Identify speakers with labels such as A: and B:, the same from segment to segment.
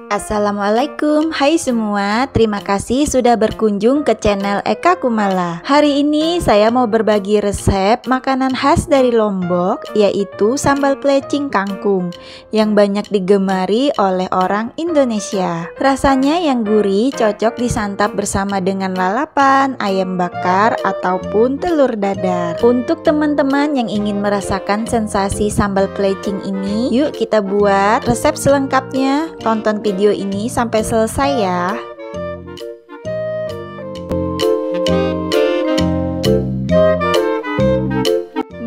A: Assalamualaikum, hai semua, terima kasih sudah berkunjung ke channel Eka Kumala. Hari ini saya mau berbagi resep makanan khas dari Lombok, yaitu sambal plecing kangkung yang banyak digemari oleh orang Indonesia. Rasanya yang gurih, cocok disantap bersama dengan lalapan, ayam bakar, ataupun telur dadar. Untuk teman-teman yang ingin merasakan sensasi sambal plecing ini, yuk kita buat resep selengkapnya. Tonton video ini sampai selesai ya.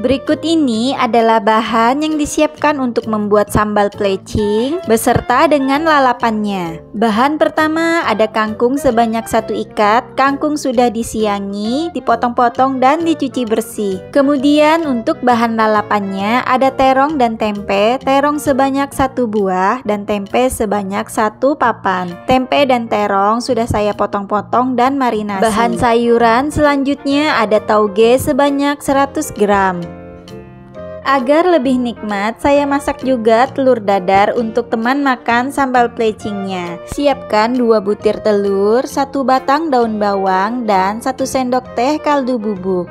A: Berikut ini adalah bahan yang disiapkan untuk membuat sambal plecing beserta dengan lalapannya. Bahan pertama ada kangkung sebanyak 1 ikat. Kangkung sudah disiangi, dipotong-potong dan dicuci bersih. Kemudian untuk bahan lalapannya ada terong dan tempe. Terong sebanyak 1 buah dan tempe sebanyak 1 papan. Tempe dan terong sudah saya potong-potong dan marinasi. Bahan sayuran selanjutnya ada tauge sebanyak 100 gram. Agar lebih nikmat, saya masak juga telur dadar untuk teman makan sambal plecingnya. Siapkan 2 butir telur, 1 batang daun bawang, dan 1 sendok teh kaldu bubuk.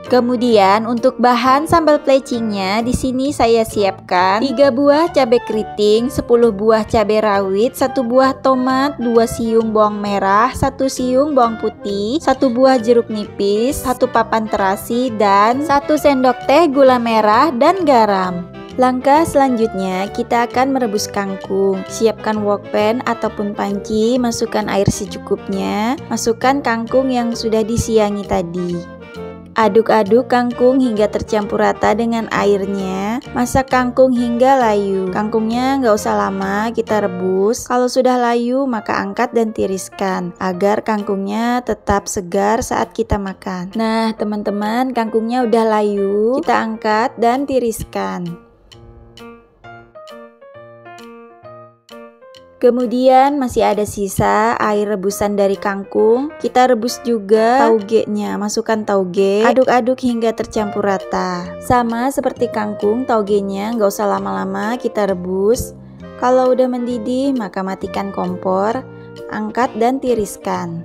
A: Kemudian untuk bahan sambal plecingnya di sini saya siapkan 3 buah cabai keriting, 10 buah cabai rawit, 1 buah tomat, 2 siung bawang merah, 1 siung bawang putih, 1 buah jeruk nipis, 1 papan terasi, dan 1 sendok teh gula merah dan garam. Langkah selanjutnya kita akan merebus kangkung. Siapkan wokpen ataupun panci, masukkan air secukupnya, masukkan kangkung yang sudah disiangi tadi. Aduk-aduk kangkung hingga tercampur rata dengan airnya. Masak kangkung hingga layu. Kangkungnya nggak usah lama kita rebus. Kalau sudah layu maka angkat dan tiriskan agar kangkungnya tetap segar saat kita makan. Nah teman-teman, kangkungnya udah layu, kita angkat dan tiriskan. Kemudian masih ada sisa air rebusan dari kangkung. Kita rebus juga taugenya. Masukkan tauge, aduk-aduk hingga tercampur rata. Sama seperti kangkung, taugenya nggak usah lama-lama kita rebus. Kalau udah mendidih maka matikan kompor, angkat dan tiriskan.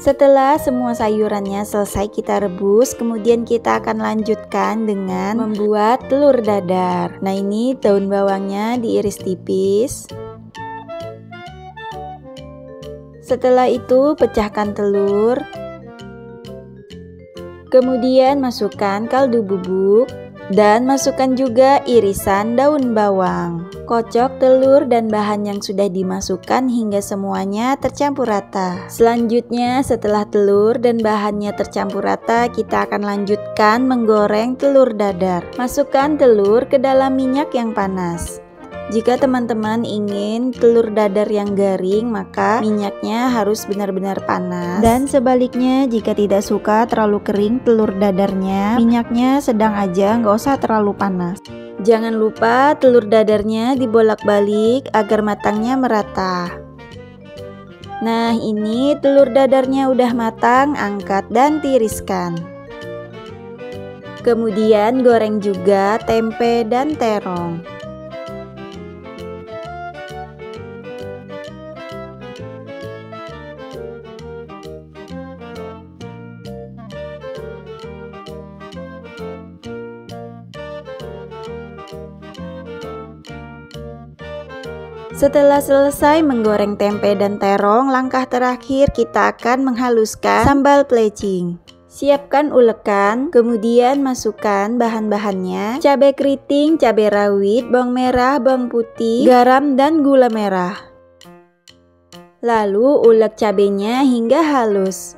A: Setelah semua sayurannya selesai kita rebus, kemudian kita akan lanjutkan dengan membuat telur dadar. Nah ini daun bawangnya diiris tipis. Setelah itu pecahkan telur. Kemudian masukkan kaldu bubuk. Dan masukkan juga irisan daun bawang. Kocok telur dan bahan yang sudah dimasukkan hingga semuanya tercampur rata. Selanjutnya setelah telur dan bahannya tercampur rata, kita akan lanjutkan menggoreng telur dadar. Masukkan telur ke dalam minyak yang panas. Jika teman-teman ingin telur dadar yang garing, maka minyaknya harus benar-benar panas. Dan sebaliknya, jika tidak suka terlalu kering telur dadarnya, minyaknya sedang aja, nggak usah terlalu panas. Jangan lupa telur dadarnya dibolak-balik agar matangnya merata. Nah ini telur dadarnya udah matang, angkat dan tiriskan. Kemudian goreng juga tempe dan terong. Setelah selesai menggoreng tempe dan terong, langkah terakhir kita akan menghaluskan sambal plecing. Siapkan ulekan, kemudian masukkan bahan-bahannya: cabai keriting, cabai rawit, bawang merah, bawang putih, garam, dan gula merah. Lalu ulek cabenya hingga halus.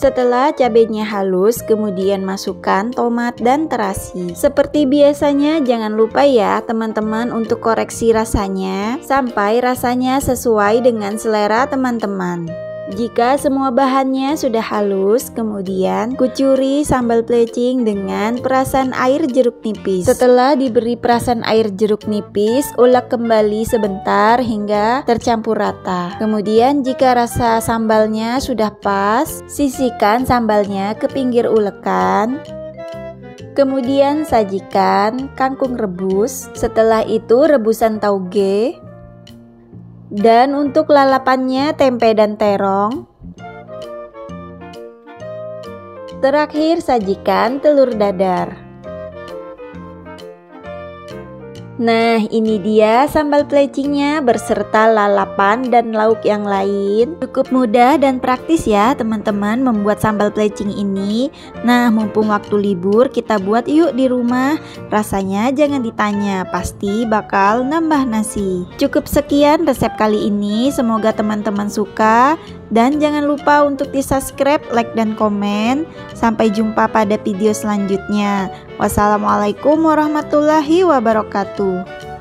A: Setelah cabenya halus, kemudian masukkan tomat dan terasi. Seperti biasanya, jangan lupa ya teman-teman untuk koreksi rasanya sampai rasanya sesuai dengan selera teman-teman. Jika semua bahannya sudah halus, kemudian kucuri sambal plecing dengan perasan air jeruk nipis. Setelah diberi perasan air jeruk nipis, ulek kembali sebentar hingga tercampur rata. Kemudian jika rasa sambalnya sudah pas, sisihkan sambalnya ke pinggir ulekan. Kemudian sajikan kangkung rebus, setelah itu rebusan tauge. Dan untuk lalapannya tempe dan terong. Terakhir sajikan telur dadar. Nah, ini dia sambal plecingnya berserta lalapan dan lauk yang lain. Cukup mudah dan praktis ya teman-teman membuat sambal plecing ini. Nah, mumpung waktu libur kita buat yuk di rumah. Rasanya jangan ditanya, pasti bakal nambah nasi. Cukup sekian resep kali ini, semoga teman-teman suka. Dan jangan lupa untuk di-subscribe, like, dan komen. Sampai jumpa pada video selanjutnya. Wassalamualaikum warahmatullahi wabarakatuh.